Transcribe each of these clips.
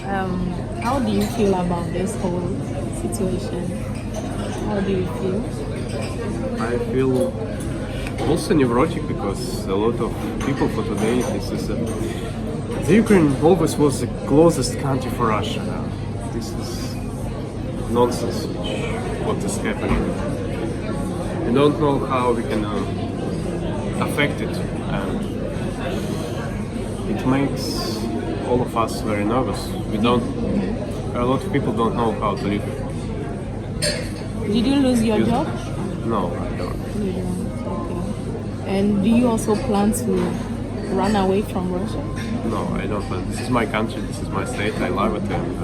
How do you feel about this whole situation? How do you feel? I feel also neurotic because a lot of people for today, this is the Ukraine always was the closest country for Russia. This is nonsense, what is happening. We don't know how we can affect it, and it makes all of us very nervous. A lot of people don't know how to live. Did you lose your job? No, I don't. You don't. Okay. And do you also plan to run away from Russia? No, I don't want. This is my country, this is my state, I love it, and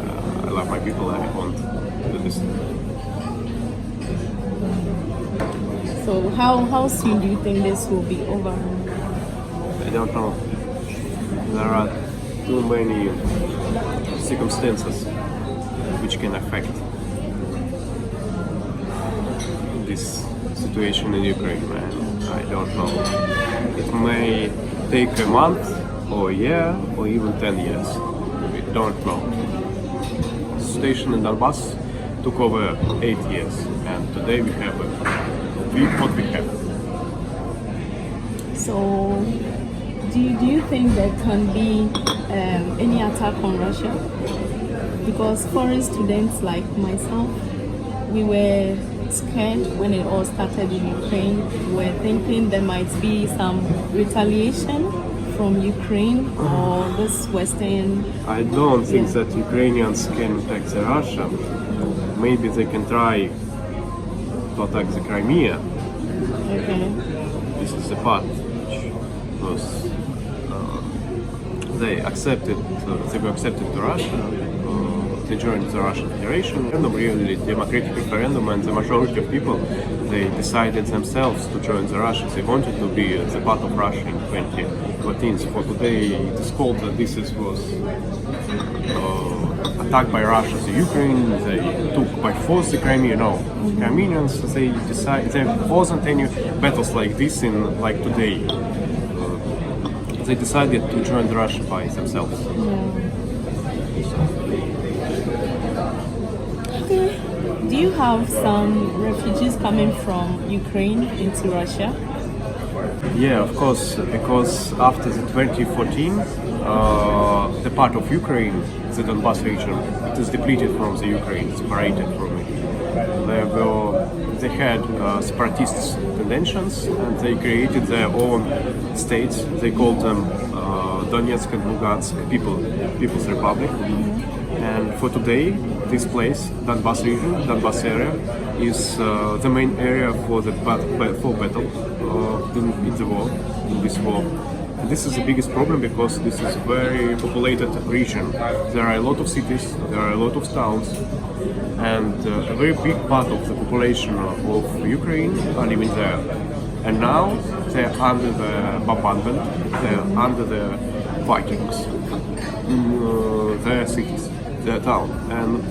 I love my people, and I want to do this. So how soon do you think this will be over? I don't know. There are too many circumstances which can affect this situation in Ukraine, man. I don't know. It may take a month or a year or even 10 years. We don't know. The situation in Donbass took over 8 years, and today we have what we have. So do you think there can be any attack on Russia? Because foreign students like myself, we were scared when it all started in Ukraine. We were thinking there might be some retaliation from Ukraine or this Western. I don't think that Ukrainians can attack the Russia. Maybe they can try to attack the Crimea. Okay. This is the part which was they were accepted to Russia. They joined the Russian Federation. Really democratic referendum, and the majority of people, they decided themselves to join the Russia. They wanted to be the part of Russia in 2014. For today, it is called that this was attacked by Russia. The Ukraine, they took by force the Crimea. No, the Crimeans, they decided there wasn't any battles like this in like today. They decided to join Russia by themselves. Okay. Do you have some refugees coming from Ukraine into Russia? Yeah, of course, because after the 2014, the part of Ukraine, the Donbass region, it is depleted from the Ukraine, separated from it. They had separatist tendencies, and they created their own states. They called them Donetsk and Lugansk People's Republic. And for today, this place, Donbass region, Donbass area, is the main area for battle in the war, in this war. And this is the biggest problem because this is a very populated region. There are a lot of cities, there are a lot of towns, and a very big part of the population of Ukraine are living there. And now they're under the bombardment, they're under the Vikings, their cities, their town. And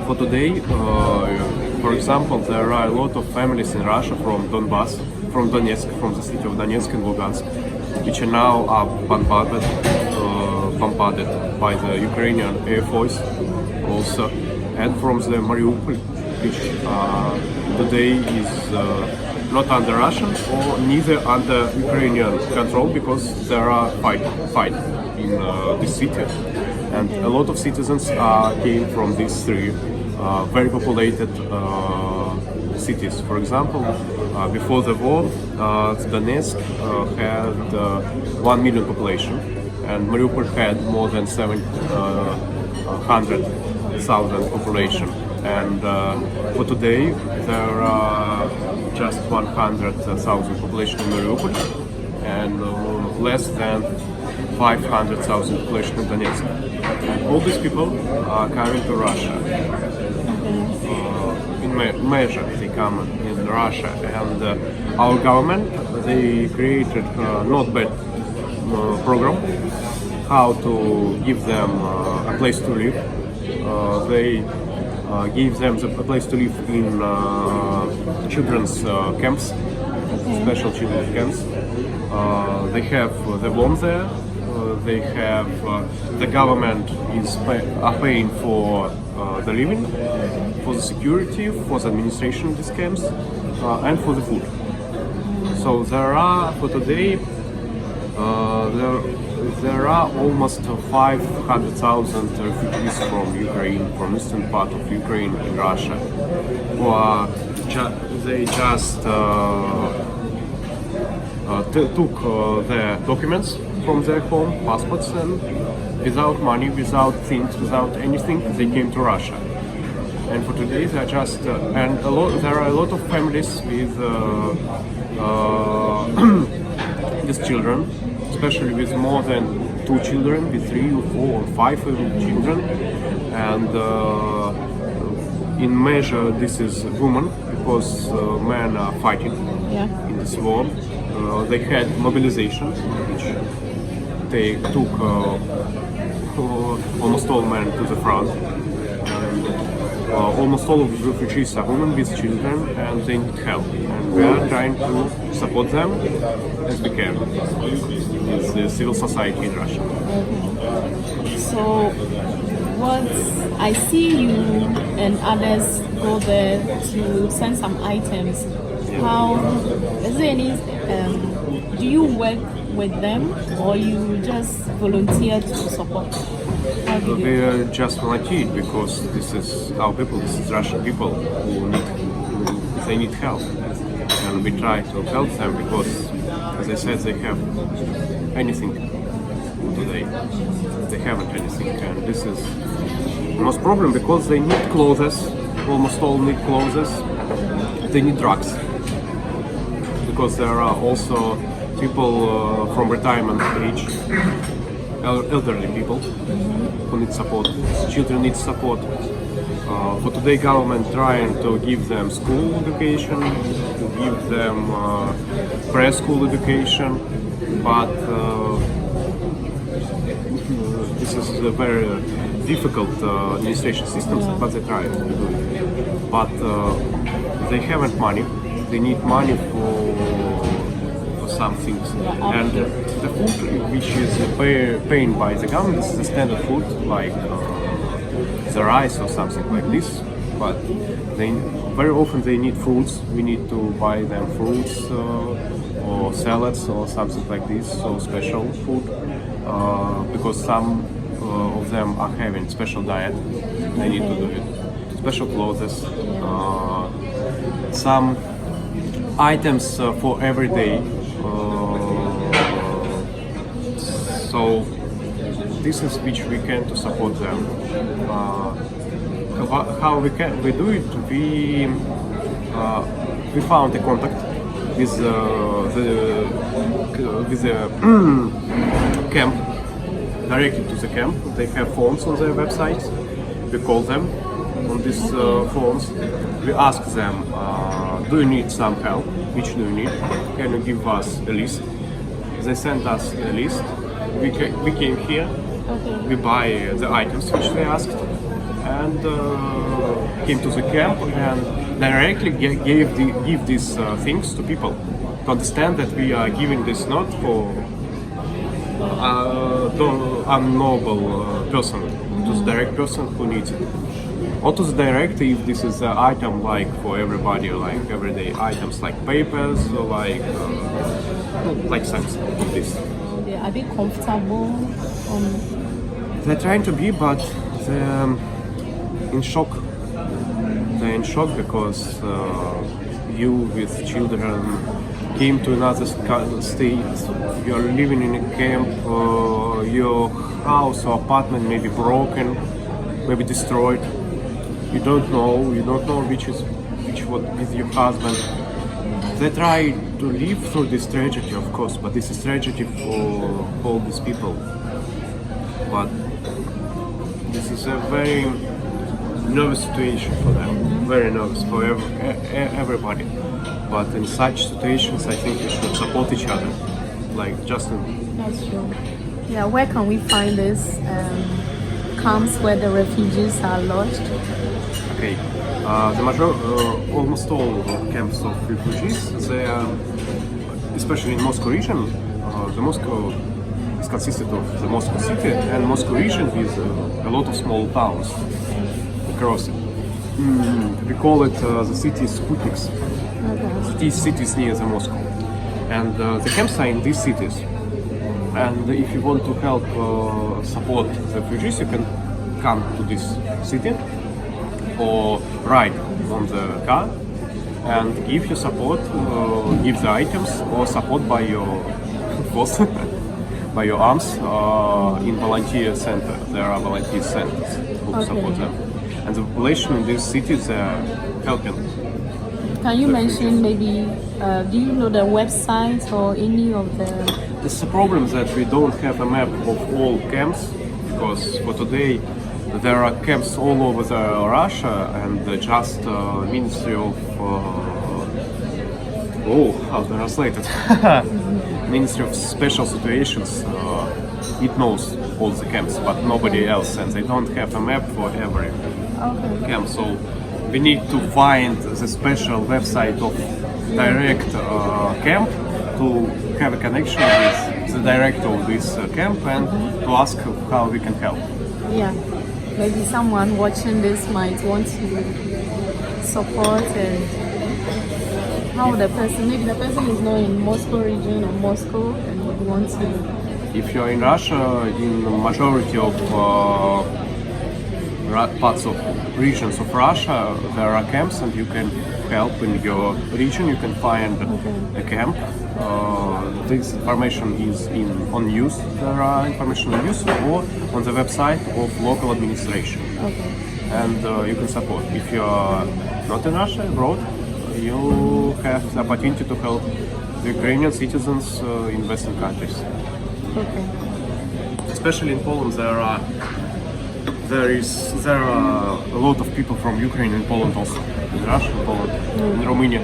for today, for example, there are a lot of families in Russia from Donbass, from Donetsk, from the city of Donetsk and Lugansk, which are now bombarded by the Ukrainian Air Force also, and from the Mariupol, which today is not under Russian or neither under Ukrainian control because there are fight in this city. And a lot of citizens came from these three very populated cities. For example, before the war, Donetsk had 1 million population, and Mariupol had more than 700,000 population. And for today, there are just 100,000 population in Mariupol, and less than 500,000 population in Donetsk. And all these people are coming to Russia. In measure, they come in Russia, and our government, they created not bad program how to give them a place to live. They give them a place to live in children's camps, special children's camps. They have the warm there. they have the government are paying for the living, for the security, for the administration of these camps, and for the food. So there are for today there are almost 500,000 refugees from Ukraine, from eastern part of Ukraine in Russia, who are they just took their documents from their home, passports, and without money, without things, without anything, they came to Russia. And for today, they are just there are a lot of families with with children, especially with more than 2 children, with 3 or 4 or 5 children, and in measure this is women because men are fighting in this war. They had mobilization, which they took almost all men to the front. And, almost all of the refugees are women with children, and they need help. And we are trying to support them as we can with the civil society in Russia. So, what I see you and others go there to send some items. How is there any? Do you work with them, or you just volunteer to support? We just volunteered because this is our people. This is Russian people they need help, and we try to help them because, as I said, they have anything today. They haven't anything, and this is the most problem because they need clothes. Almost all need clothes. They need drugs because there are also people from retirement age, elderly people who need support. Children need support. For today, government trying to give them school education, to give them preschool education, but this is a very difficult administration system, but they try to do it. But they haven't money. They need money for some things. And the food which is paid by the government is the standard food, like the rice or something like this. But they very often they need fruits. We need to buy them fruits or salads or something like this, so special food, because some of them are having special diet. They need to do it. Special clothes, some items for every day. So this is which we can to support them. How we do it? We found a contact with the camp, directly to the camp. They have forms on their websites. We call them on these forms. We ask them, do you need some help? Which do you need? Can you give us a list? They sent us a list. We came here. We buy the items which they asked, and came to the camp and directly give these things to people to understand that we are giving this not for unknowable person, to the direct person who needs it. Or to the direct if this is an item like for everybody, like everyday items like papers or like something like this. Are they comfortable? They're trying to be, but they're in shock. They're in shock because you with children came to another state. You are living in a camp. Your house or apartment may be broken, maybe destroyed. You don't know which one is your husband. They try to live through this tragedy, of course, but this is tragedy for all these people. But this is a very nervous situation for them, very nervous for everybody. But in such situations, I think we should support each other, like Justin. That's true. Yeah, where can we find this camps where the refugees are lodged? Okay, almost all camps of refugees, they are, especially in Moscow region, the Moscow is consisted of the Moscow city and Moscow region with a lot of small towns across it. We call it the city Sputniks. These cities near the Moscow. And the camps are in these cities. And if you want to help support the refugees, you can come to this city or ride on the car and give your support, give the items or support by your boss, by your arms in volunteer center. There are volunteer centers who support them. And the population in these cities are helping. Can you mention maybe, do you know the website or any of the... It's a problem that we don't have a map of all camps, because for today there are camps all over Russia, and just Ministry of how to translate it? Ministry of Special Situations. It knows all the camps, but nobody else, and they don't have a map for every camp. So we need to find the special website of direct camp to have a connection with the director of this camp and to ask how we can help. Yeah, maybe someone watching this might want to support, and how the person, maybe the person is not in Moscow region or Moscow and would want to... If you're in Russia, in the majority of parts of regions of Russia, there are camps and you can help in your region. You can find a camp. This information is on news. There are information on news or on the website of local administration. And you can support. If you are not in Russia, abroad, you have the opportunity to help the Ukrainian citizens in Western countries. Especially in Poland, there are a lot of people from Ukraine in Poland also. In Russia, in Poland, in Romania.